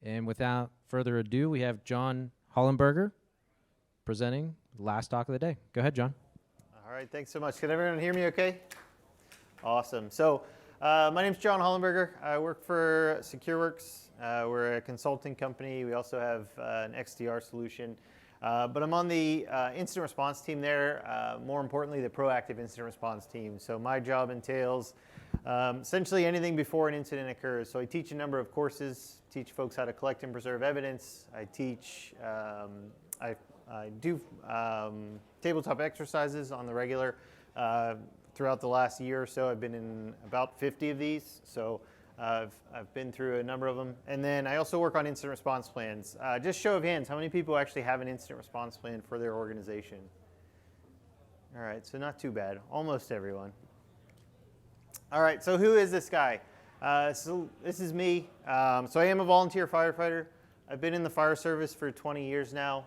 And without further ado, we have John Hollenberger presenting the last talk of the day. Go ahead, John. All right, thanks so much. Can everyone hear me okay? Awesome. So my name's John Hollenberger. I work for SecureWorks. We're a consulting company. We also have an XDR solution. But I'm on the incident response team there, more importantly, the proactive incident response team. So my job entails essentially anything before an incident occurs. So I teach a number of courses, teach folks how to collect and preserve evidence. I teach, I do tabletop exercises on the regular. Throughout the last year or so, I've been in about 50 of these. So I've been through a number of them. And then I also work on incident response plans. Just show of hands, how many people actually have an incident response plan for their organization? All right, so not too bad. Almost everyone. All right, so who is this guy? So this is me. So I am a volunteer firefighter. I've been in the fire service for 20 years now.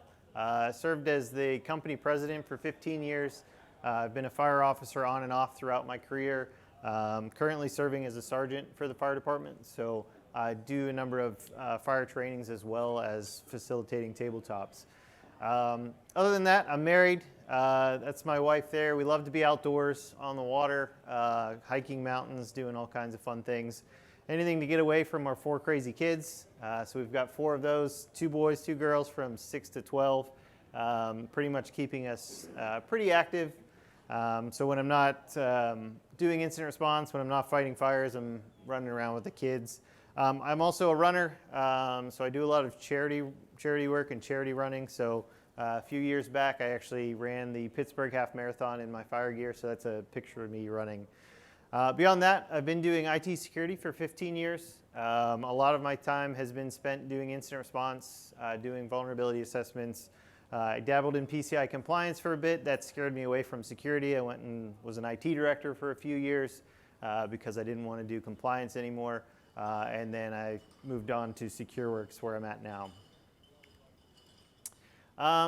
Served as the company president for 15 years. I've been a fire officer on and off throughout my career. Currently serving as a sergeant for the fire department. So I do a number of fire trainings as well as facilitating tabletops. Other than that, I'm married. That's my wife there. We love to be outdoors on the water, hiking mountains, doing all kinds of fun things. Anything to get away from our 4 crazy kids. So we've got 4 of those, 2 boys, 2 girls from 6 to 12, pretty much keeping us pretty active. So when I'm not doing incident response, when I'm not fighting fires, I'm running around with the kids. I'm also a runner, so I do a lot of charity work and charity running. So a few years back, I actually ran the Pittsburgh Half Marathon in my fire gear, so that's a picture of me running. Beyond that, I've been doing IT security for 15 years. A lot of my time has been spent doing incident response, doing vulnerability assessments. I dabbled in PCI compliance for a bit. That scared me away from security. I went and was an IT director for a few years because I didn't want to do compliance anymore. And then I moved on to SecureWorks, where I'm at now.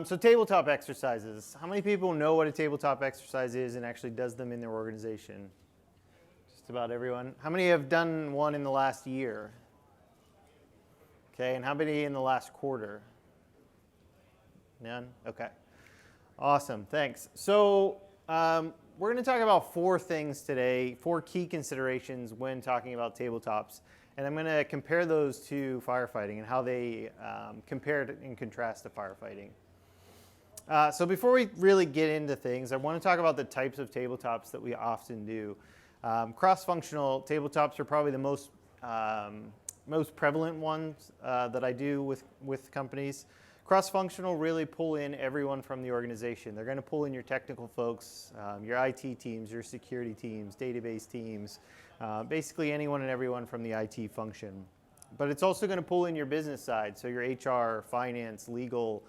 So tabletop exercises. How many people know what a tabletop exercise is and actually does them in their organization? Just about everyone. How many have done one in the last year? Okay, and how many in the last quarter? None? Okay. Awesome, thanks. So we're going to talk about 4 things today, 4 key considerations when talking about tabletops. And I'm going to compare those to firefighting and how they compare and contrast to firefighting. So before we really get into things, I want to talk about the types of tabletops that we often do. Cross-functional tabletops are probably the most prevalent ones that I do with companies. Cross-functional really pull in everyone from the organization. They're going to pull in your technical folks, your IT teams, your security teams, database teams, basically anyone and everyone from the IT function. But it's also going to pull in your business side, so your HR, finance, legal,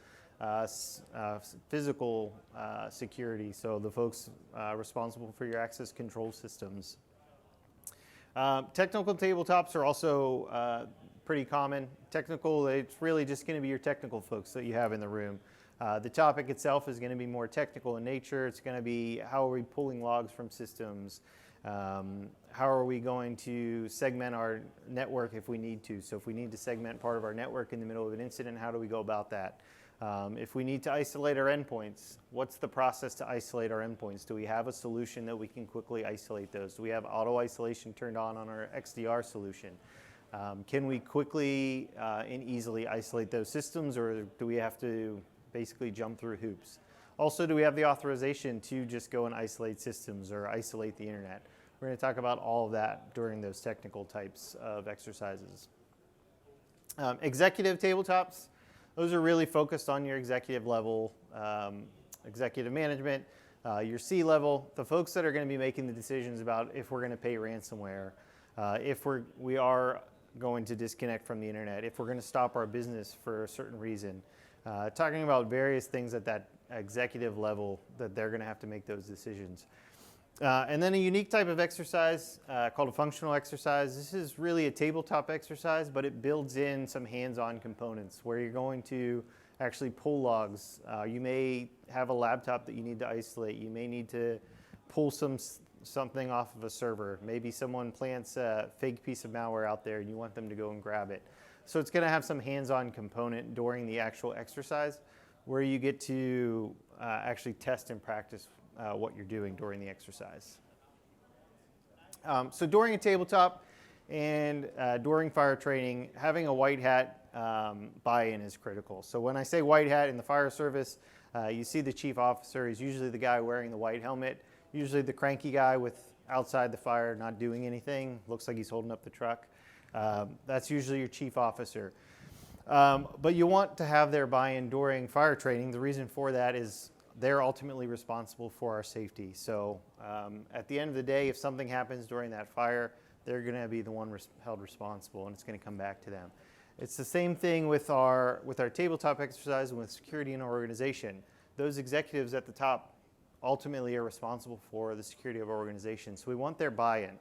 physical security, so the folks responsible for your access control systems. Technical tabletops are also pretty common. Technical, it's really just going to be your technical folks that you have in the room. The topic itself is going to be more technical in nature. It's going to be how are we pulling logs from systems? How are we going to segment our network if we need to? So if we need to segment part of our network in the middle of an incident, how do we go about that? If we need to isolate our endpoints, what's the process to isolate our endpoints? Do we have a solution that we can quickly isolate those? Do we have auto isolation turned on our XDR solution? Can we quickly and easily isolate those systems, or do we have to basically jump through hoops? Also, do we have the authorization to just go and isolate systems or isolate the internet? We're going to talk about all of that during those technical types of exercises. Executive tabletops, those are really focused on your executive level, executive management, your C-level, the folks that are going to be making the decisions about if we're going to pay ransomware, if we are going to disconnect from the internet, if we're going to stop our business for a certain reason. Talking about various things at that executive level that they're going to have to make those decisions. And then a unique type of exercise called a functional exercise. This is really a tabletop exercise, but it builds in some hands-on components where you're going to actually pull logs. You may have a laptop that you need to isolate. You may need to pull something off of a server. Maybe someone plants a fake piece of malware out there and you want them to go and grab it. So it's going to have some hands-on component during the actual exercise where you get to actually test and practice what you're doing during the exercise. So during a tabletop and during fire training, having a white hat buy-in is critical. So when I say white hat in the fire service, you see the chief officer. He's usually the guy wearing the white helmet, usually the cranky guy with outside the fire not doing anything, looks like he's holding up the truck. That's usually your chief officer. But you want to have their buy-in during fire training. The reason for that is they're ultimately responsible for our safety. So at the end of the day, if something happens during that fire, they're going to be the one held responsible, and it's going to come back to them. It's the same thing with our tabletop exercise and with security in our organization. Those executives at the top ultimately are responsible for the security of our organization. So we want their buy-in.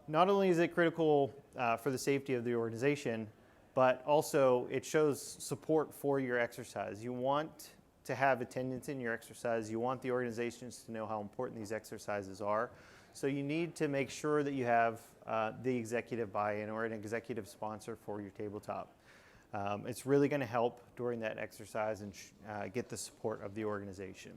Not only is it critical for the safety of the organization, but also it shows support for your exercise. You want to have attendance in your exercise. You want the organizations to know how important these exercises are. So you need to make sure that you have the executive buy-in or an executive sponsor for your tabletop. It's really going to help during that exercise and get the support of the organization.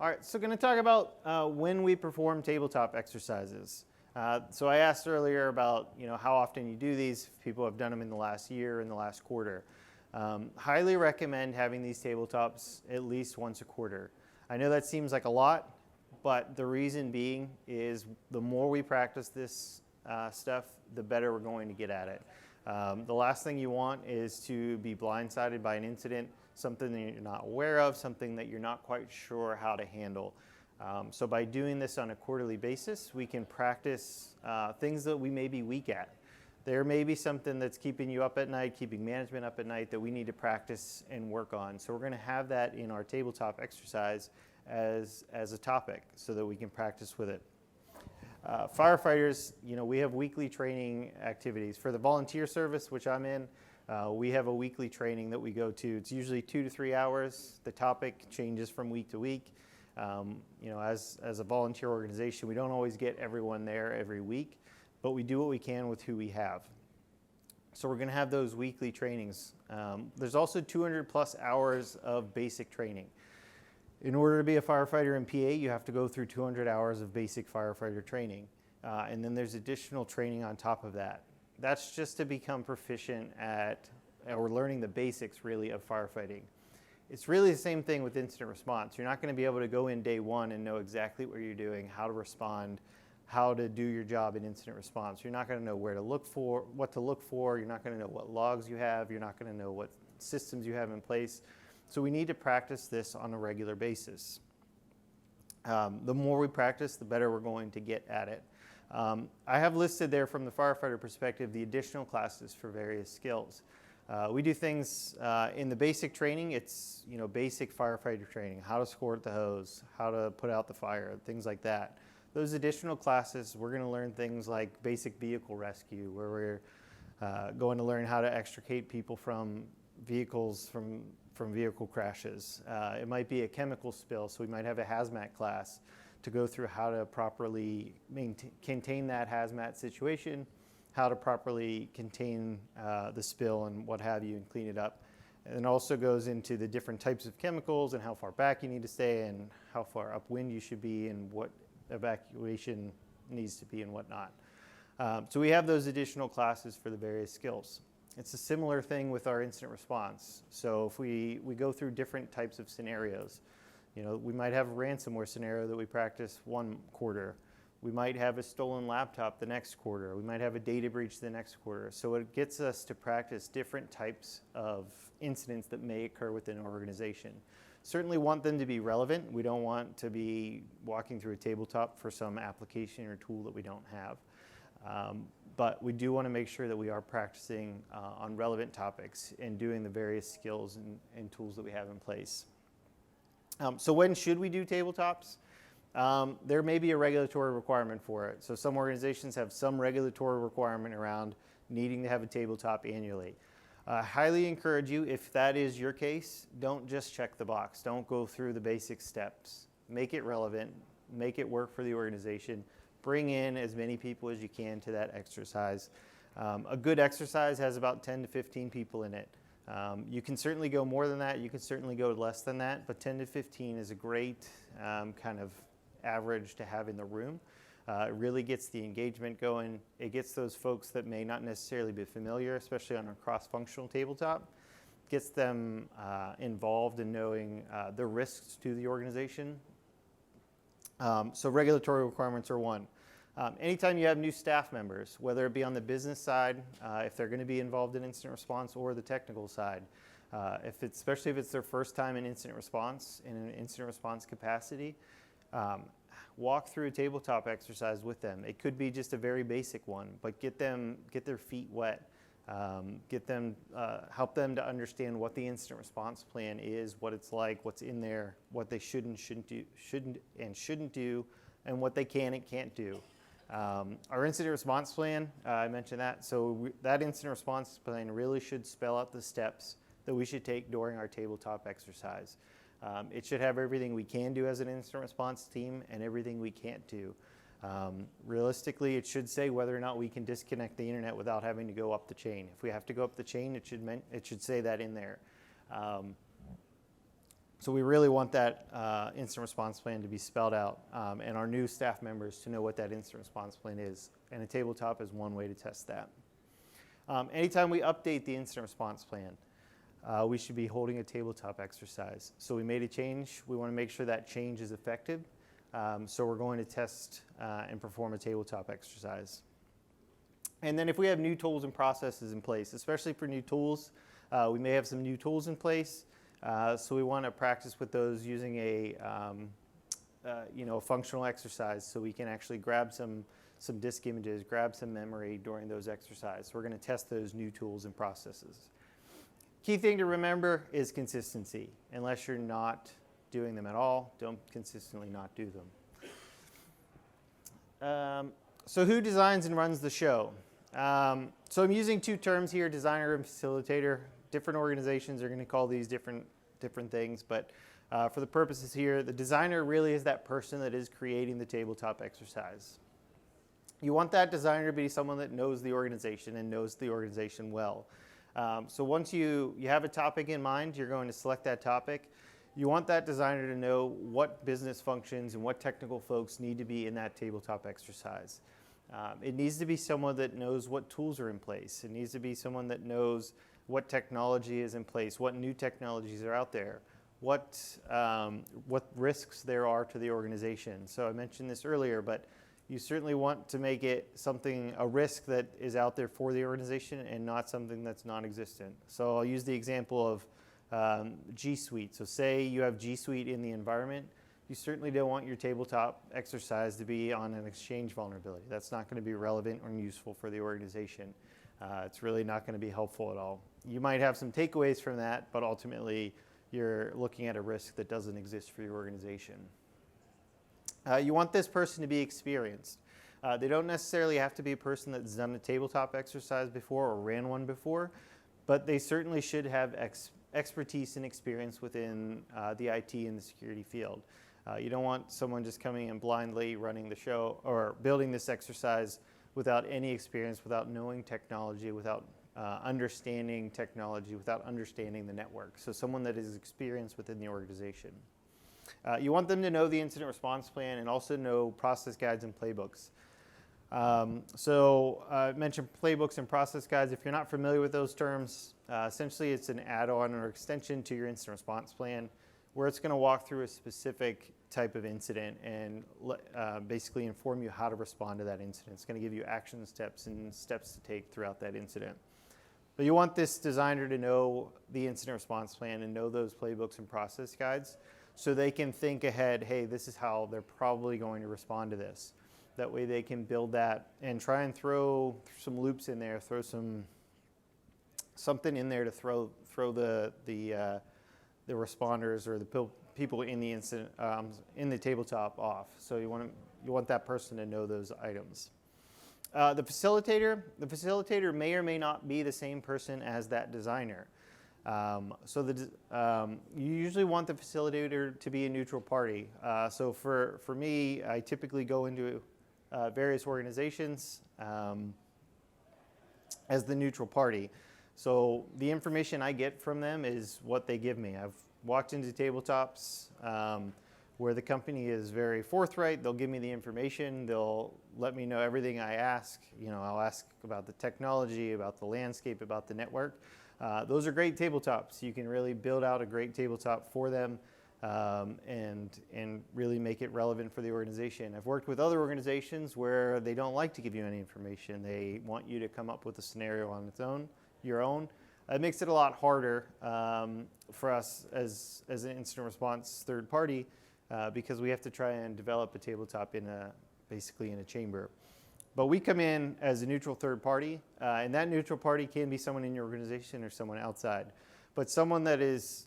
All right, so going to talk about when we perform tabletop exercises. So I asked earlier about how often you do these. If people have done them in the last year, in the last quarter. Highly recommend having these tabletops at least once a quarter. I know that seems like a lot, but the reason being is the more we practice this stuff, the better we're going to get at it. The last thing you want is to be blindsided by an incident, something that you're not aware of, something that you're not quite sure how to handle. So by doing this on a quarterly basis, we can practice things that we may be weak at. There may be something that's keeping you up at night, keeping management up at night that we need to practice and work on. So we're going to have that in our tabletop exercise as a topic so that we can practice with it. Firefighters, we have weekly training activities. For the volunteer service, which I'm in, we have a weekly training that we go to. It's usually 2 to 3 hours. The topic changes from week to week. As a volunteer organization, we don't always get everyone there every week, but we do what we can with who we have. So we're going to have those weekly trainings. There's also 200 plus hours of basic training. In order to be a firefighter in PA, you have to go through 200 hours of basic firefighter training. And then there's additional training on top of that. That's just to become proficient at, or learning the basics really of firefighting. It's really the same thing with incident response. You're not going to be able to go in day one and know exactly what you're doing, how to respond, how to do your job in incident response. You're not going to know where to look for, what to look for. You're not going to know what logs you have. You're not going to know what systems you have in place. So we need to practice this on a regular basis. The more we practice, the better we're going to get at it. I have listed there from the firefighter perspective the additional classes for various skills. We do things in the basic training. It's basic firefighter training, how to squirt the hose, how to put out the fire, things like that. Those additional classes, we're going to learn things like basic vehicle rescue, where we're going to learn how to extricate people from vehicles, from vehicle crashes. It might be a chemical spill, so we might have a hazmat class to go through how to properly contain that hazmat situation, how to properly contain the spill and what have you and clean it up. And it also goes into the different types of chemicals and how far back you need to stay and how far upwind you should be and what evacuation needs to be and whatnot. So we have those additional classes for the various skills. It's a similar thing with our incident response. So if we go through different types of scenarios, we might have a ransomware scenario that we practice one quarter. We might have a stolen laptop the next quarter. We might have a data breach the next quarter. So it gets us to practice different types of incidents that may occur within an organization. Certainly want them to be relevant. We don't want to be walking through a tabletop for some application or tool that we don't have. But we do want to make sure that we are practicing on relevant topics and doing the various skills and tools that we have in place. So when should we do tabletops? There may be a regulatory requirement for it. So some organizations have some regulatory requirement around needing to have a tabletop annually. I highly encourage you, if that is your case, don't just check the box. Don't go through the basic steps. Make it relevant. Make it work for the organization. Bring in as many people as you can to that exercise. A good exercise has about 10 to 15 people in it. You can certainly go more than that, you can certainly go less than that, but 10 to 15 is a great kind of average to have in the room. It really gets the engagement going. It gets those folks that may not necessarily be familiar, especially on a cross-functional tabletop, gets them involved in knowing the risks to the organization. So regulatory requirements are one. Anytime you have new staff members, whether it be on the business side, if they're going to be involved in incident response, or the technical side, especially if it's their first time in incident response, in an incident response capacity, walk through a tabletop exercise with them. It could be just a very basic one, but get their feet wet. Help them to understand what the incident response plan is, what it's like, what's in there, what they shouldn't do, and what they can and can't do. Our incident response plan, I mentioned that. So that incident response plan really should spell out the steps that we should take during our tabletop exercise. It should have everything we can do as an incident response team and everything we can't do. Realistically, it should say whether or not we can disconnect the internet without having to go up the chain. If we have to go up the chain, it should say that in there. So we really want that incident response plan to be spelled out, and our new staff members to know what that incident response plan is. And a tabletop is one way to test that. Anytime we update the incident response plan, we should be holding a tabletop exercise. So we made a change. We want to make sure that change is effective. So we're going to test and perform a tabletop exercise. And then if we have new tools and processes in place, especially for new tools, we may have some new tools in place. So we want to practice with those using a functional exercise, so we can actually grab some disk images, grab some memory during those exercises. So we're going to test those new tools and processes. Key thing to remember is consistency. Unless you're not doing them at all, don't consistently not do them. So who designs and runs the show? So I'm using two terms here, designer and facilitator. Different organizations are going to call these different things, but for the purposes here, the designer really is that person that is creating the tabletop exercise. You want that designer to be someone that knows the organization and knows the organization well. So once you have a topic in mind, you're going to select that topic. You want that designer to know what business functions and what technical folks need to be in that tabletop exercise. It needs to be someone that knows what tools are in place. It needs to be someone that knows what technology is in place, what new technologies are out there, what risks there are to the organization. So I mentioned this earlier, but you certainly want to make it a risk that is out there for the organization and not something that's non-existent. So I'll use the example of G Suite. So say you have G Suite in the environment, you certainly don't want your tabletop exercise to be on an Exchange vulnerability. That's not going to be relevant or useful for the organization. It's really not going to be helpful at all. You might have some takeaways from that, but ultimately you're looking at a risk that doesn't exist for your organization. You want this person to be experienced. They don't necessarily have to be a person that's done a tabletop exercise before or ran one before, but they certainly should have expertise and experience within the IT and the security field. You don't want someone just coming in blindly running the show or building this exercise without any experience, without knowing technology, without understanding technology, without understanding the network. So someone that is experienced within the organization. You want them to know the incident response plan and also know process guides and playbooks. So I mentioned playbooks and process guides. If you're not familiar with those terms, essentially it's an add-on or extension to your incident response plan where it's going to walk through a specific type of incident and basically inform you how to respond to that incident. It's going to give you action steps and steps to take throughout that incident. But you want this designer to know the incident response plan and know those playbooks and process guides so they can think ahead, hey, this is how they're probably going to respond to this. That way they can build that and try and throw some loops in there, throw something in there to throw the responders or the people in the incident in the tabletop off. So you want that person to know those items. The facilitator may or may not be the same person as that designer. You usually want the facilitator to be a neutral party. So for me, I typically go into various organizations as the neutral party. So the information I get from them is what they give me. I've walked into Tabletops where the company is very forthright. They'll give me the information. They'll let me know everything I ask. I'll ask about the technology, about the landscape, about the network. Those are great tabletops. You can really build out a great tabletop for them and really make it relevant for the organization. I've worked with other organizations where they don't like to give you any information. They want you to come up with a scenario on your own. It makes it a lot harder for us as an incident response third party because we have to try and develop a tabletop basically in a chamber. But we come in as a neutral third party, and that neutral party can be someone in your organization or someone outside, but someone that is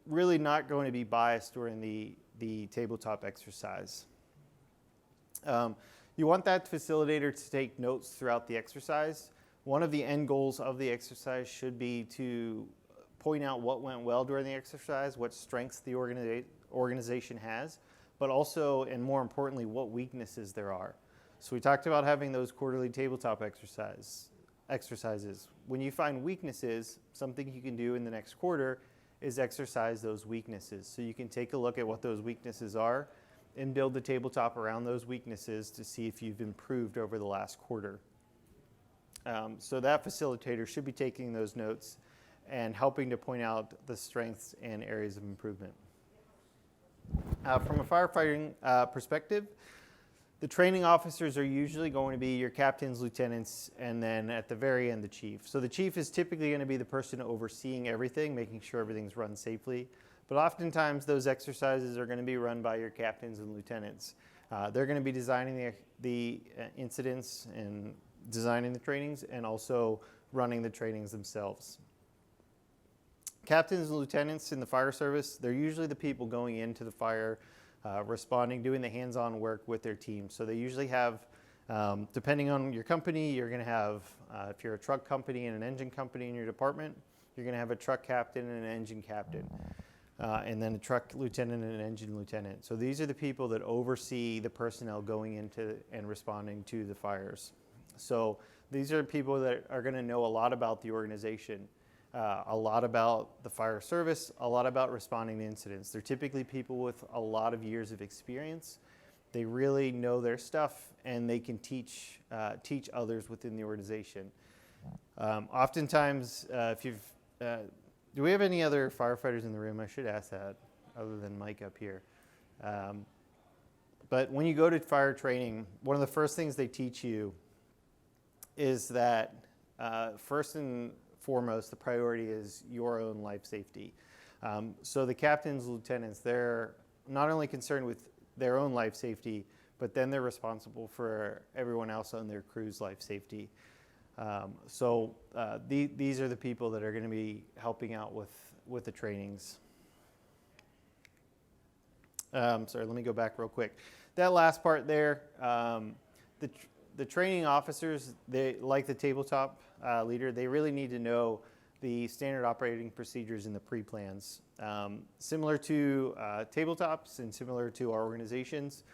really not going to be biased during the tabletop exercise. You want that facilitator to take notes throughout the exercise. One of the end goals of the exercise should be to point out what went well during the exercise, what strengths the organization has, but also, and more importantly, what weaknesses there are. So we talked about having those quarterly tabletop exercises. When you find weaknesses, something you can do in the next quarter is exercise those weaknesses. So you can take a look at what those weaknesses are and build the tabletop around those weaknesses to see if you've improved over the last quarter. So that facilitator should be taking those notes and helping to point out the strengths and areas of improvement. From a firefighting perspective, the training officers are usually going to be your captains, lieutenants, and then at the very end, the chief. So the chief is typically going to be the person overseeing everything, making sure everything's run safely. But oftentimes, those exercises are going to be run by your captains and lieutenants. They're going to be designing the incidents and designing the trainings and also running the trainings themselves. Captains and lieutenants in the fire service, they're usually the people going into the fire, responding, doing the hands-on work with their team. So they usually have, depending on your company, you're going to have, if you're a truck company and an engine company in your department, you're going to have a truck captain and an engine captain, and then a truck lieutenant and an engine lieutenant. So these are the people that oversee the personnel going into and responding to the fires. So these are people that are going to know a lot about the organization. A lot about the fire service, a lot about responding to incidents. They're typically people with a lot of years of experience. They really know their stuff, and they can teach others within the organization. Oftentimes, do we have any other firefighters in the room? I should ask that, other than Mike up here. But when you go to fire training, one of the first things they teach you is that first and foremost, the priority is your own life safety. So the captains, lieutenants, they're not only concerned with their own life safety, but then they're responsible for everyone else on their crew's life safety. These are the people that are going to be helping out with the trainings. Sorry, let me go back real quick. That last part there, the training officers, they, like the tabletop leader, they really need to know the standard operating procedures in the pre-plans. Similar to tabletops and similar to our organizations,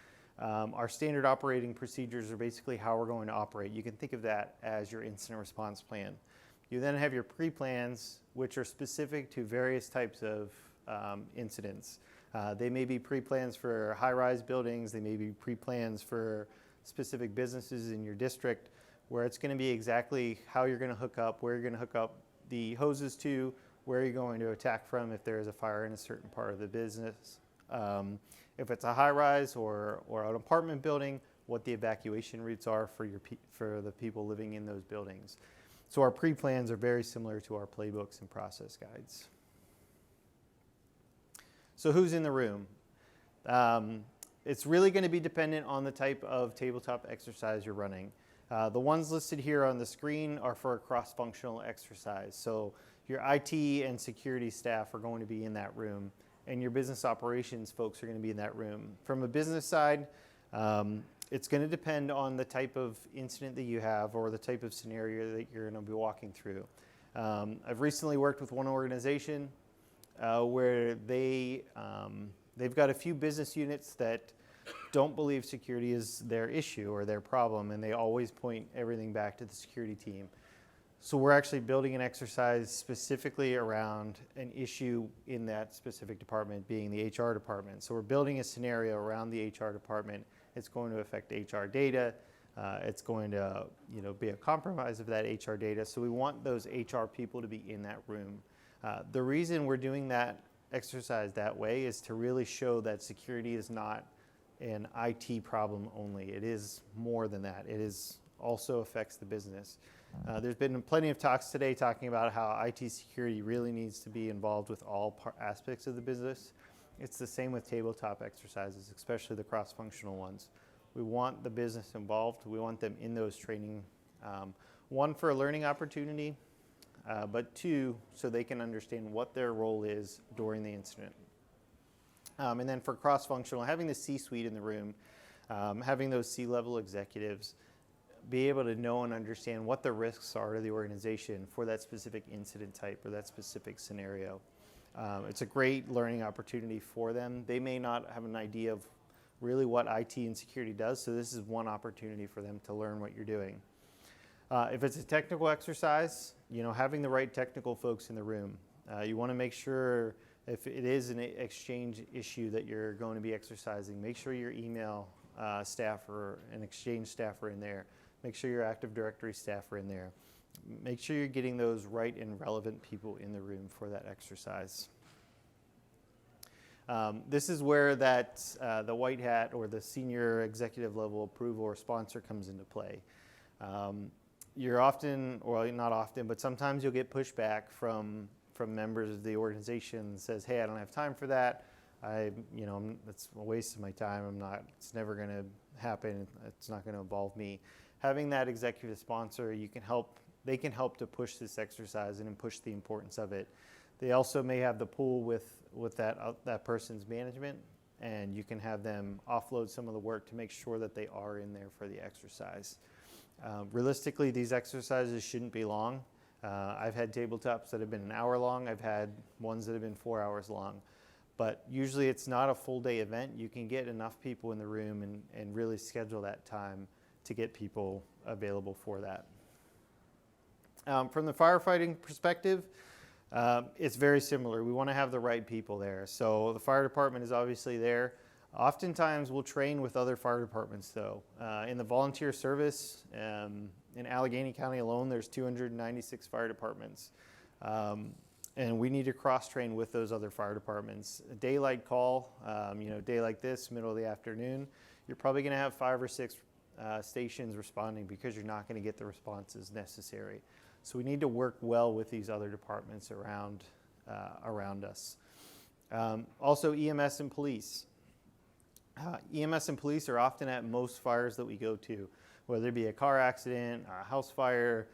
our standard operating procedures are basically how we're going to operate. You can think of that as your incident response plan. You then have your pre-plans, which are specific to various types of incidents. They may be pre-plans for high-rise buildings. They may be pre-plans for specific businesses in your district, where it's going to be exactly how you're going to hook up, where you're going to hook up the hoses to, where you're going to attack from if there is a fire in a certain part of the business. If it's a high-rise or an apartment building, what the evacuation routes are for the people living in those buildings. So our pre-plans are very similar to our playbooks and process guides. So who's in the room? It's really going to be dependent on the type of tabletop exercise you're running. The ones listed here on the screen are for a cross-functional exercise. So your IT and security staff are going to be in that room, and your business operations folks are going to be in that room. From a business side, it's going to depend on the type of incident that you have or the type of scenario that you're going to be walking through. I've recently worked with one organization where they've got a few business units that don't believe security is their issue or their problem, and they always point everything back to the security team. So we're actually building an exercise specifically around an issue in that specific department, being the HR department. So we're building a scenario around the HR department. It's going to affect HR data. It's going to, be a compromise of that HR data. So we want those HR people to be in that room. The reason we're doing that exercise that way is to really show that security is not an IT problem only. It is more than that. It is also affects the business. There's been plenty of talks today talking about how IT security really needs to be involved with all aspects of the business. It's the same with tabletop exercises, especially the cross-functional ones. We want the business involved. We want them in those training, one, for a learning opportunity, but two, so they can understand what their role is during the incident. And then for cross-functional, having the C-suite in the room, having those C-level executives be able to know and understand what the risks are to the organization for that specific incident type or that specific scenario. It's a great learning opportunity for them. They may not have an idea of really what IT and security does, so this is one opportunity for them to learn what you're doing. If it's a technical exercise, having the right technical folks in the room. You want to make sure if it is an exchange issue that you're going to be exercising, make sure your email staff or an exchange staff are in there. Make sure your Active Directory staff are in there. Make sure you're getting those right and relevant people in the room for that exercise. This is where the white hat or the senior executive level approval or sponsor comes into play. You're often, or not often, but sometimes you'll get pushback from members of the organization that says, hey, I don't have time for that. It's a waste of my time. It's never going to happen. It's not going to involve me. Having that executive sponsor, they can help to push this exercise and push the importance of it. They also may have the pull with that person's management, and you can have them offload some of the work to make sure that they are in there for the exercise. Realistically, these exercises shouldn't be long. I've had tabletops that have been an hour long. I've had ones that have been 4 hours long. But usually it's not a full day event. You can get enough people in the room and really schedule that time to get people available for that. From the firefighting perspective, it's very similar. We want to have the right people there. So the fire department is obviously there. Oftentimes we'll train with other fire departments though. In the volunteer service, in Allegheny County alone, there's 296 fire departments. And we need to cross-train with those other fire departments. A daylight call, day like this, middle of the afternoon, you're probably going to have 5 or 6 stations responding because you're not going to get the responses necessary. So we need to work well with these other departments around us. Also, EMS and police. EMS and police are often at most fires that we go to, whether it be a car accident, a house fire,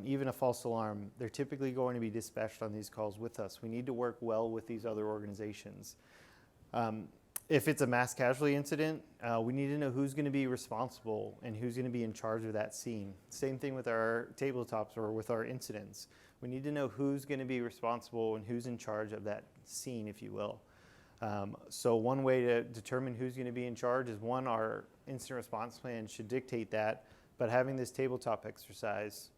even a false alarm. They're typically going to be dispatched on these calls with us. We need to work well with these other organizations. If it's a mass casualty incident, we need to know who's going to be responsible and who's going to be in charge of that scene. Same thing with our tabletops or with our incidents. We need to know who's going to be responsible and who's in charge of that scene, if you will. So one way to determine who's going to be in charge is, one, our incident response plan should dictate that, but having this tabletop exercise,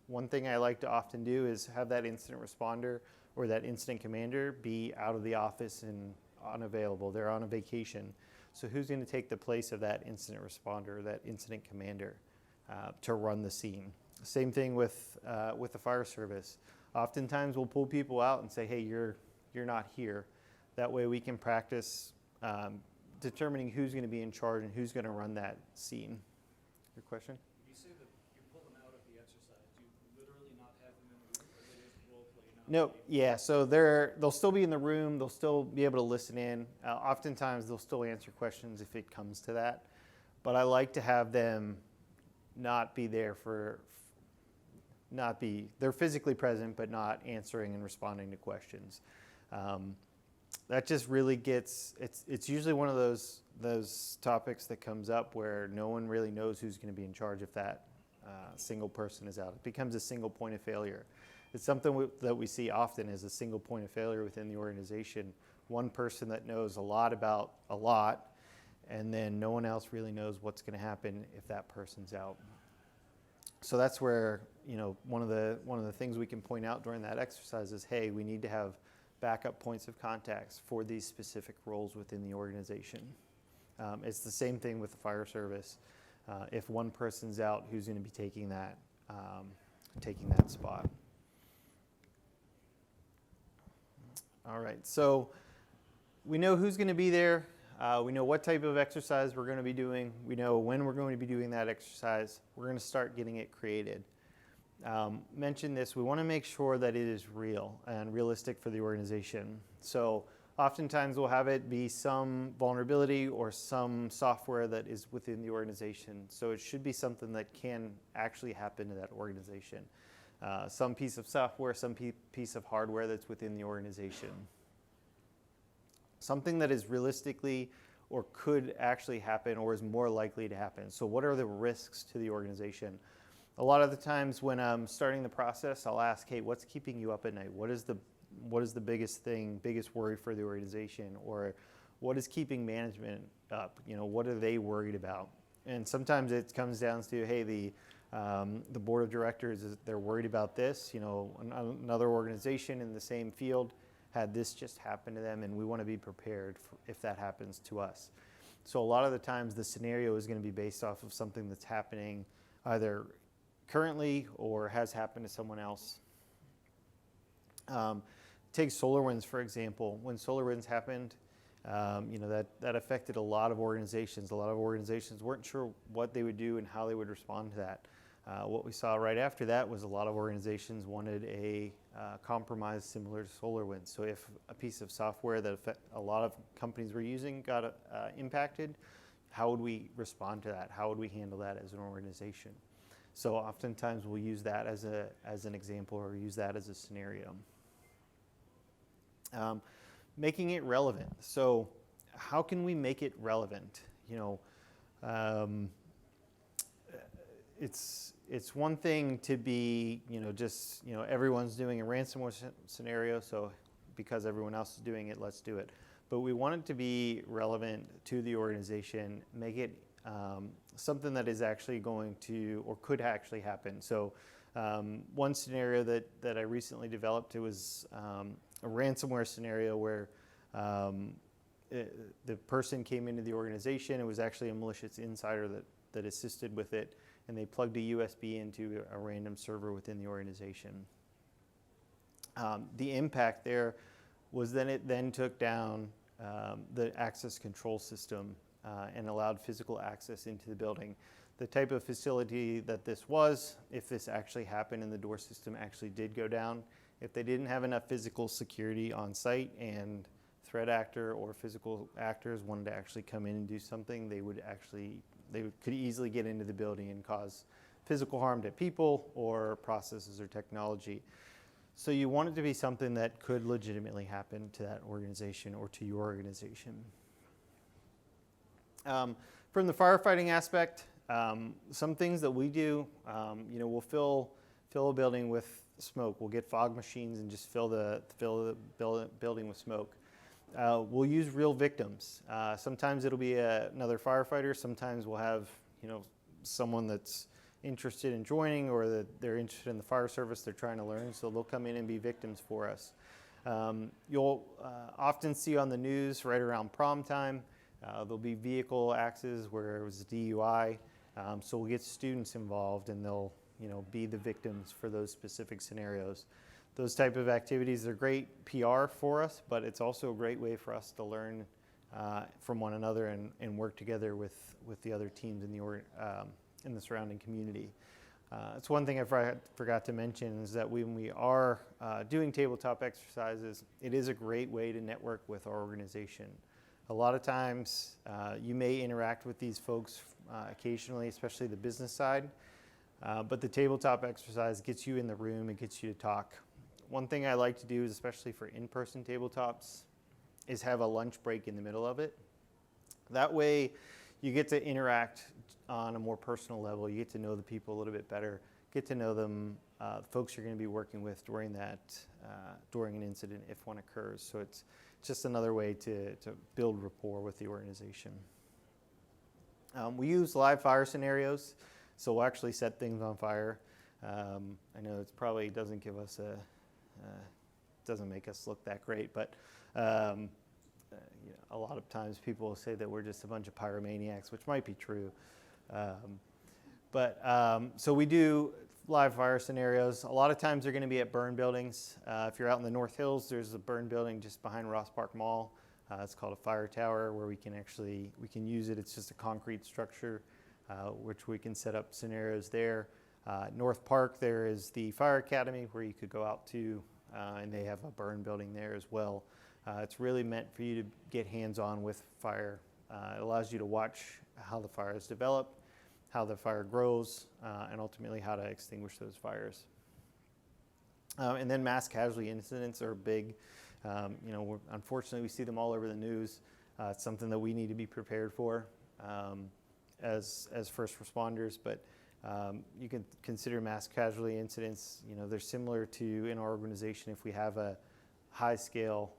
one thing I like to often do is have that incident responder or that incident commander be out of the office and unavailable. They're on a vacation. So who's going to take the place of that incident responder, that incident commander, to run the scene? Same thing with the fire service. Oftentimes we'll pull people out and say, hey, you're not here. That way we can practice determining who's going to be in charge and who's going to run that scene. Your question? You say that you pull them out of the exercise. Do you literally not have them in the room, or they just role play? No, yeah. So they'll still be in the room. They'll still be able to listen in. Oftentimes they'll still answer questions if it comes to that. But I like to have them not be there they're physically present, but not answering and responding to questions. That just really it's usually one of those topics that comes up where no one really knows who's going to be in charge if that single person is out. It becomes a single point of failure. It's something that we see often as a single point of failure within the organization. One person that knows a lot about a lot, and then no one else really knows what's going to happen if that person's out. So that's where one of the things we can point out during that exercise is, hey, we need to have backup points of contacts for these specific roles within the organization. It's the same thing with the fire service. If one person's out, who's going to be taking that spot? All right, so we know who's going to be there. We know what type of exercise we're going to be doing. We know when we're going to be doing that exercise. We're going to start getting it created. Mentioned this, we want to make sure that it is real and realistic for the organization. So oftentimes we'll have it be some vulnerability or some software that is within the organization. So it should be something that can actually happen to that organization. Some piece of software, some piece of hardware that's within the organization. Something that is realistically or could actually happen or is more likely to happen. So what are the risks to the organization? A lot of the times when I'm starting the process, I'll ask, hey, what's keeping you up at night? What is the biggest thing, biggest worry for the organization? Or what is keeping management up? What are they worried about? And sometimes it comes down to, hey, the board of directors, they're worried about this. Another organization in the same field had this just happen to them, and we want to be prepared if that happens to us. So a lot of the times the scenario is going to be based off of something that's happening either currently or has happened to someone else. Take SolarWinds, for example. When SolarWinds happened, that affected a lot of organizations. A lot of organizations weren't sure what they would do and how they would respond to that. What we saw right after that was a lot of organizations wanted a compromise similar to SolarWinds. So if a piece of software that a lot of companies were using got impacted, how would we respond to that? How would we handle that as an organization? So oftentimes we'll use that as an example or use that as a scenario. Making it relevant. So how can we make it relevant? It's one thing to be, everyone's doing a ransomware scenario, so because everyone else is doing it, let's do it. But we want it to be relevant to the organization, make it something that is actually going to or could actually happen. So one scenario that I recently developed, it was a ransomware scenario where the person came into the organization. It was actually a malicious insider that assisted with it, and they plugged a USB into a random server within the organization. The impact there was it then took down the access control system and allowed physical access into the building. The type of facility that this was, if this actually happened and the door system actually did go down, if they didn't have enough physical security on site and threat actor or physical actors wanted to actually come in and do something, they could easily get into the building and cause physical harm to people or processes or technology. So you want it to be something that could legitimately happen to that organization or to your organization. From the firefighting aspect, some things that we do, we'll fill a building with smoke. We'll get fog machines and just fill the building with smoke. We'll use real victims. Sometimes it'll be another firefighter. Sometimes we'll have someone that's interested in joining, or that they're interested in the fire service. They're trying to learn, so they'll come in and be victims for us. You'll often see on the news right around prom time, there'll be vehicle accidents where it was a DUI. So we'll get students involved, and they'll be the victims for those specific scenarios. Those type of activities are great PR for us, but it's also a great way for us to learn from one another and work together with the other teams in the surrounding community. It's one thing I forgot to mention is that when we are doing tabletop exercises, it is a great way to network with our organization. A lot of times you may interact with these folks occasionally, especially the business side, but the tabletop exercise gets you in the room, it gets you to talk. One thing I like to do, especially for in-person tabletops, is have a lunch break in the middle of it. That way you get to interact on a more personal level. You get to know the people a little bit better, get to know them, the folks you're going to be working with during an incident if one occurs. So it's just another way to build rapport with the organization. We use live fire scenarios, so we'll actually set things on fire. I know it probably doesn't give us doesn't make us look that great, but a lot of times people will say that we're just a bunch of pyromaniacs, which might be true. So we do live fire scenarios. A lot of times they're going to be at burn buildings. If you're out in the North Hills, there's a burn building just behind Ross Park Mall. It's called a fire tower, where we can use it. It's just a concrete structure, which we can set up scenarios there. North Park, there is the Fire Academy, where you could go out to, and they have a burn building there as well. It's really meant for you to get hands-on with fire. It allows you to watch how the fire is developed, how the fire grows, and ultimately how to extinguish those fires. And then mass casualty incidents are big. Unfortunately, we see them all over the news. It's something that we need to be prepared for as first responders. But you can consider mass casualty incidents. They're similar to, in our organization, if we have a high-scale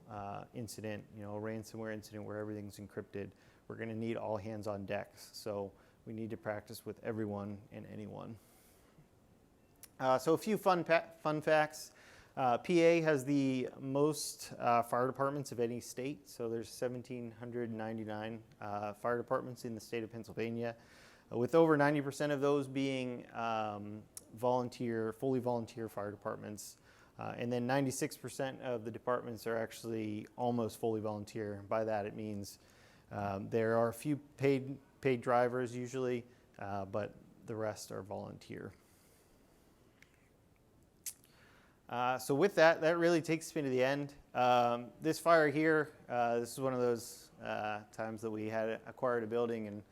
incident, a ransomware incident where everything's encrypted, we're going to need all hands on deck. So we need to practice with everyone and anyone. So a few fun facts. PA has the most fire departments of any state. So there's 1,799 fire departments in the state of Pennsylvania, with over 90% of those being fully volunteer fire departments. And then 96% of the departments are actually almost fully volunteer. By that it means there are a few paid drivers usually, but the rest are volunteer. So with that really takes me to the end. This fire here, this is one of those times that we had acquired a building and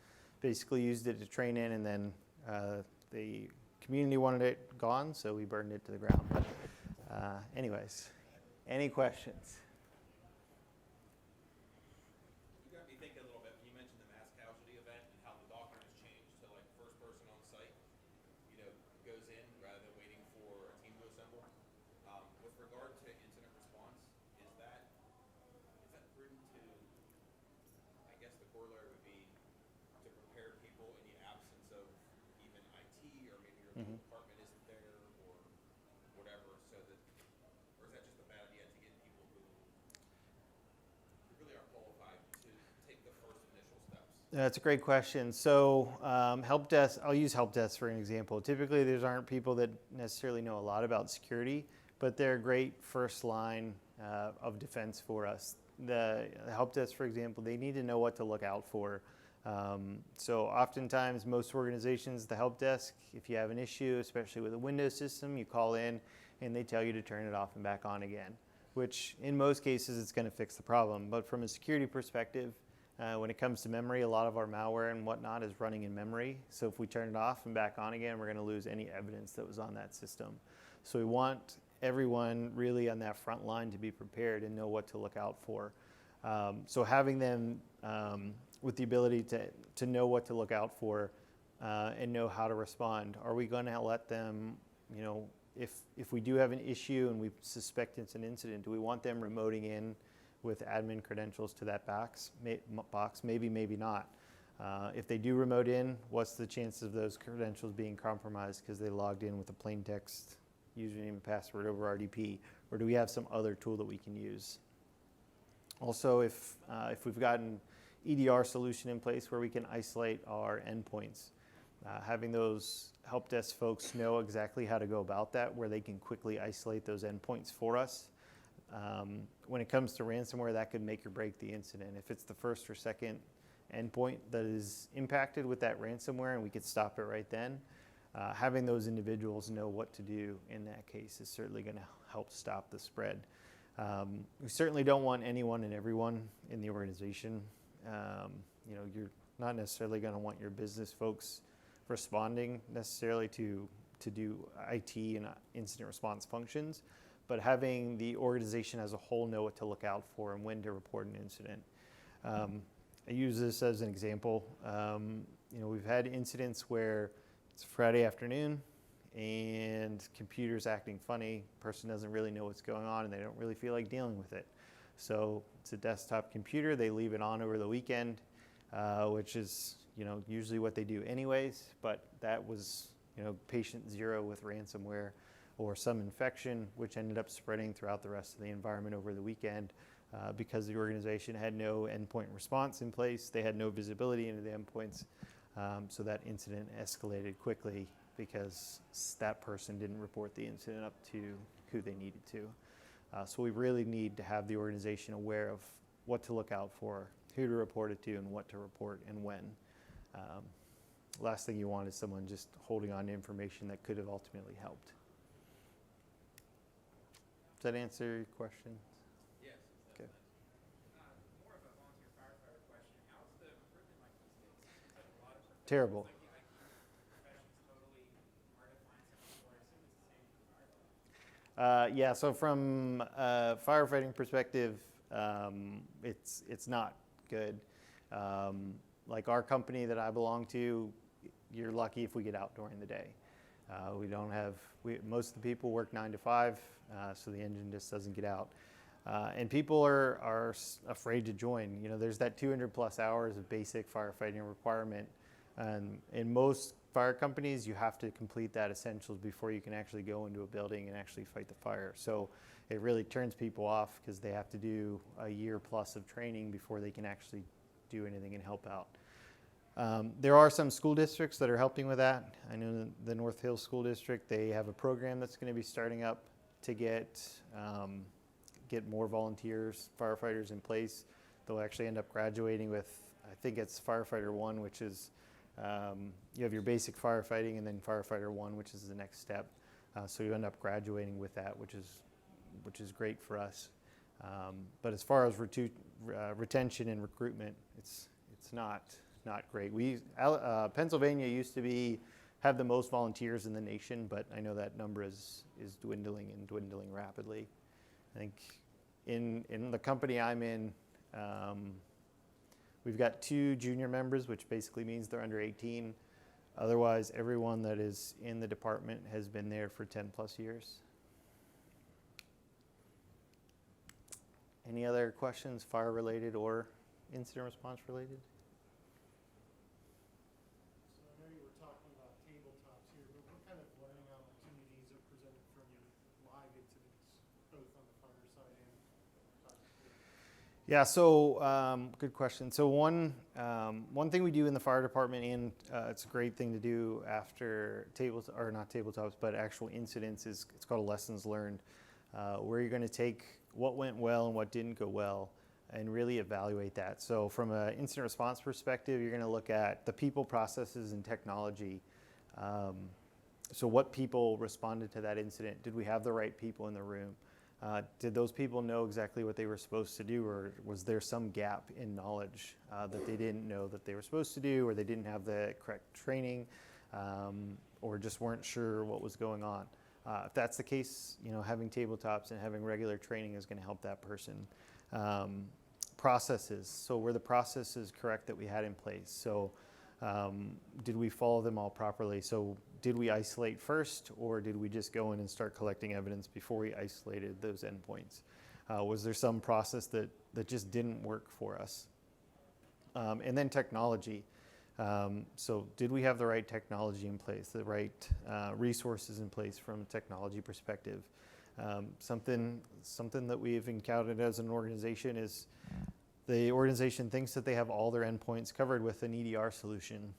basically used it to train in, and then the community wanted it gone, so we burned it to the ground. But anyways, any questions? You got me thinking a little bit when you mentioned the mass casualty event and how the doctrine has changed to like first person on site, goes in rather than waiting for a team to assemble. With regard to incident response, is that prudent to, I guess the corollary would be to prepare people in the absence of even IT, or maybe your department isn't there or whatever, so that, or is that just a bad idea to get people who really aren't qualified to take the first initial steps? That's a great question. So help desk, I'll use help desk for an example. Typically, these aren't people that necessarily know a lot about security, but they're a great first line of defense for us. The help desk, for example, they need to know what to look out for. So oftentimes, most organizations, the help desk, if you have an issue, especially with a Windows system, you call in and they tell you to turn it off and back on again, which in most cases, it's going to fix the problem. But from a security perspective, when it comes to memory, a lot of our malware and whatnot is running in memory. So if we turn it off and back on again, we're going to lose any evidence that was on that system. So we want everyone really on that front line to be prepared and know what to look out for. So having them with the ability to know what to look out for and know how to respond. Are we going to let them, if we do have an issue and we suspect it's an incident, do we want them remoting in with admin credentials to that box? Maybe, maybe not. If they do remote in, what's the chances of those credentials being compromised because they logged in with a plain text username and password over RDP, or do we have some other tool that we can use? Also, if we've got an EDR solution in place where we can isolate our endpoints, having those help desk folks know exactly how to go about that, where they can quickly isolate those endpoints for us. When it comes to ransomware, that could make or break the incident. If it's the first or second endpoint that is impacted with that ransomware and we could stop it right then, having those individuals know what to do in that case is certainly going to help stop the spread. We certainly don't want anyone and everyone in the organization. You're not necessarily going to want your business folks responding necessarily to do IT and incident response functions, but having the organization as a whole know what to look out for and when to report an incident. I use this as an example. We've had incidents where it's Friday afternoon and computer's acting funny, person doesn't really know what's going on and they don't really feel like dealing with it. So it's a desktop computer, they leave it on over the weekend, which is usually what they do anyways, but that was patient 0 with ransomware or some infection, which ended up spreading throughout the rest of the environment over the weekend because the organization had no endpoint response in place. They had no visibility into the endpoints. So that incident escalated quickly because that person didn't report the incident up to who they needed to. So we really need to have the organization aware of what to look out for, who to report it to, and what to report and when. Last thing you want is someone just holding on to information that could have ultimately helped. Does that answer your question? Yes. Okay. More of a volunteer firefighter question. How's the recruitment like these days? Seems like a lot of Terrible. like the IT profession's totally hard to find someone for. I assume it's the same for firefighters. Yeah, so from a firefighting perspective, it's not good. Like our company that I belong to, you're lucky if we get out during the day. We don't have, most of the people work 9 to 5, so the engine just doesn't get out. And people are afraid to join. There's that 200 plus hours of basic firefighting requirement. And in most fire companies, you have to complete that essentials before you can actually go into a building and actually fight the fire. So it really turns people off because they have to do a year plus of training before they can actually do anything and help out. There are some school districts that are helping with that. I know the North Hills School District, they have a program that's going to be starting up to get more volunteers, firefighters in place. They'll actually end up graduating with, I think it's Firefighter 1, which is, you have your basic firefighting and then Firefighter 1, which is the next step. So you end up graduating with that, which is great for us. But as far as retention and recruitment, it's not great. Pennsylvania used to have the most volunteers in the nation, but I know that number is dwindling and dwindling rapidly. I think in the company I'm in, we've got 2 junior members, which basically means they're under 18. Otherwise, everyone that is in the department has been there for 10 plus years. Any other questions, fire related or incident response related? So I know you were talking about tabletops here, but what kind of learning opportunities are presented from your live incidents, both on the fire side and project field? Yeah, so good question. So one thing we do in the fire department, and it's a great thing to do after not tabletops, but actual incidents, is it's called a lessons learned, where you're going to take what went well and what didn't go well and really evaluate that. So from an incident response perspective, you're going to look at the people, processes, and technology. So what people responded to that incident? Did we have the right people in the room? Did those people know exactly what they were supposed to do, or was there some gap in knowledge that they didn't know that they were supposed to do, or they didn't have the correct training, or just weren't sure what was going on? If that's the case, having tabletops and having regular training is going to help that person. Processes. So were the processes correct that we had in place? So did we follow them all properly? So did we isolate first, or did we just go in and start collecting evidence before we isolated those endpoints? Was there some process that just didn't work for us? And then technology. So did we have the right technology in place, the right resources in place from a technology perspective? Something that we've encountered as an organization is the organization thinks that they have all their endpoints covered with an EDR solution.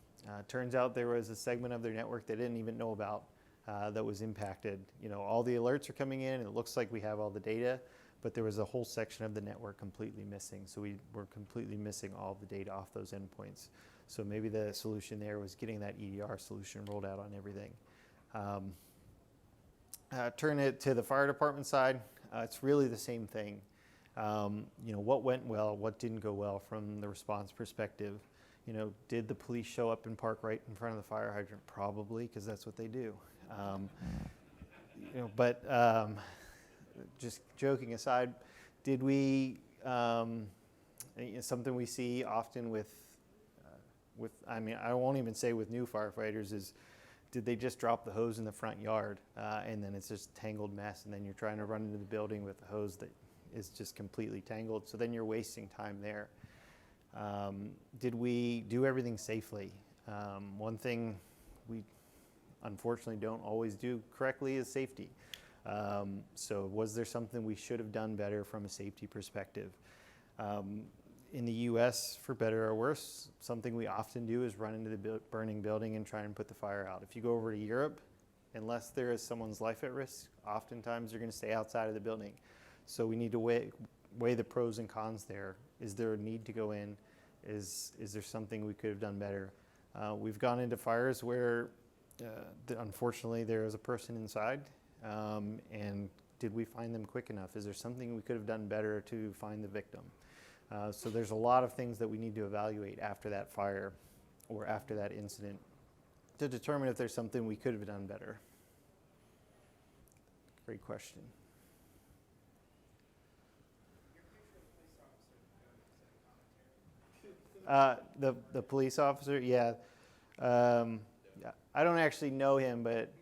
Turns out there was a segment of their network they didn't even know about that was impacted. All the alerts are coming in, and it looks like we have all the data, but there was a whole section of the network completely missing. So we were completely missing all the data off those endpoints. So maybe the solution there was getting that EDR solution rolled out on everything. Turn it to the fire department side. It's really the same thing. What went well, what didn't go well from the response perspective. Did the police show up and park right in front of the fire hydrant? Probably, because that's what they do. But just joking aside, did we, something we see often with, I won't even say with new firefighters, is did they just drop the hose in the front yard and then it's just a tangled mess, and then you're trying to run into the building with the hose that is just completely tangled, so then you're wasting time there. Did we do everything safely? One thing unfortunately don't always do correctly is safety. So was there something we should have done better from a safety perspective? In the US, for better or worse, something we often do is run into the burning building and try and put the fire out. If you go over to Europe, unless there is someone's life at risk, oftentimes you're going to stay outside of the building. So we need to weigh the pros and cons there. Is there a need to go in? Is there something we could have done better? We've gone into fires where unfortunately there is a person inside, and did we find them quick enough? Is there something we could have done better to find the victim? So there's a lot of things that we need to evaluate after that fire or after that incident to determine if there's something we could have done better. Great question. The police officer, yeah. I don't actually know him, but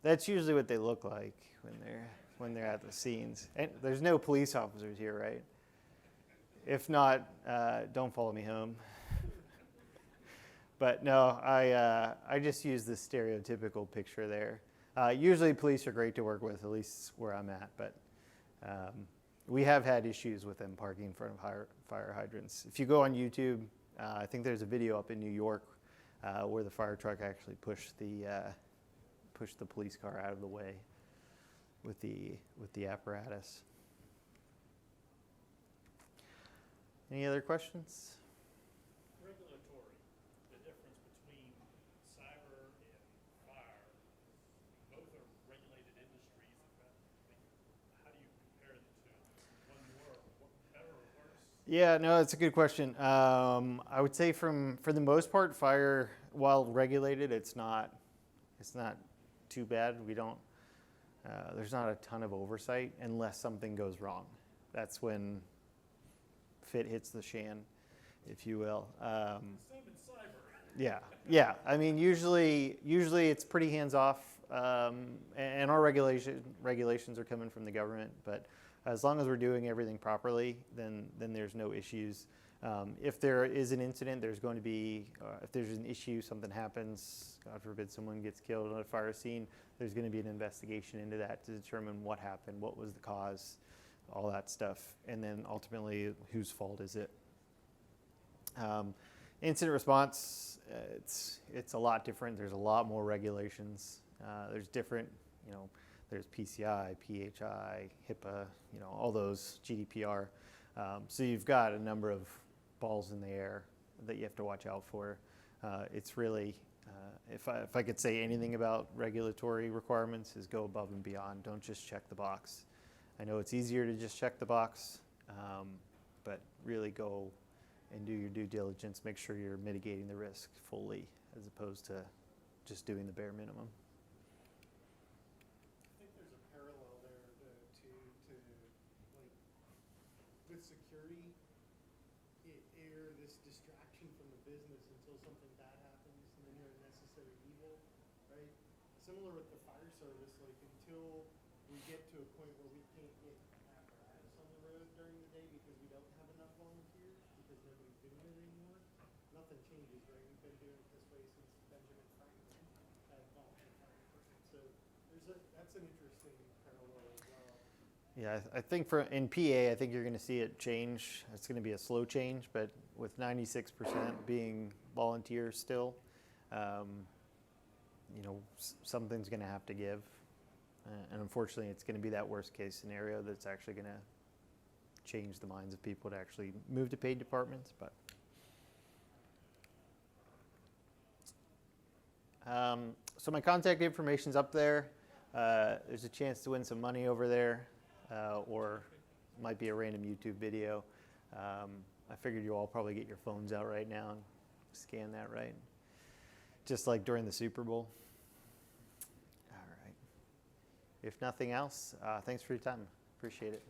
that's usually what they look like when they're at the scenes. And there's no police officers here, right? If not, don't follow me home. But no, I just use the stereotypical picture there. Usually police are great to work with, at least where I'm at, but we have had issues with them parking in front of fire hydrants. If you go on YouTube, I think there's a video up in New York where the fire truck actually pushed the police car out of the way with the apparatus. Any other questions? Regulatory, the difference between cyber and fire, both are regulated industries. How do you compare the two? One more better or worse? Yeah, no, that's a good question. I would say for the most part, fire, while regulated, it's not too bad. We don't. There's not a ton of oversight unless something goes wrong. That's when fit hits the shan, if you will. Same in cyber. Yeah. I mean, usually it's pretty hands off, and our regulations are coming from the government. But as long as we're doing everything properly, then there's no issues. If there is an incident, there's going to be, if there's an issue, something happens, God forbid someone gets killed on a fire scene, there's going to be an investigation into that to determine what happened, what was the cause, all that stuff, and then ultimately whose fault is it. Incident response, it's a lot different. There's a lot more regulations. There's different, there's PCI, PHI, HIPAA, all those, GDPR. So you've got a number of balls in the air that you have to watch out for. It's really, if I could say anything about regulatory requirements, is go above and beyond. Don't just check the box. I know it's easier to just check the box, but really go and do your due diligence. Make sure you're mitigating the risk fully as opposed to just doing the bare minimum. I think there's a parallel there to like with security, this distraction from the business until something bad happens, and then you're a necessary evil, right? Similar with the fire service, like until we get to a point where we can't get apparatus on the road during the day because we don't have enough volunteers, because nobody's doing it anymore, nothing changes, right? We've been doing it this way since Benjamin Franklin had volunteer fire department. So that's an interesting parallel as well. Yeah, I think in PA, I think you're going to see it change. It's going to be a slow change, but with 96% being volunteers still, something's going to have to give. And unfortunately, it's going to be that worst case scenario that's actually going to change the minds of people to actually move to paid departments. But so my contact information's up there. There's a chance to win some money over there, or might be a random YouTube video. I figured you all probably get your phones out right now and scan that, right? Just like during the Super Bowl. All right. If nothing else, thanks for your time. Appreciate it.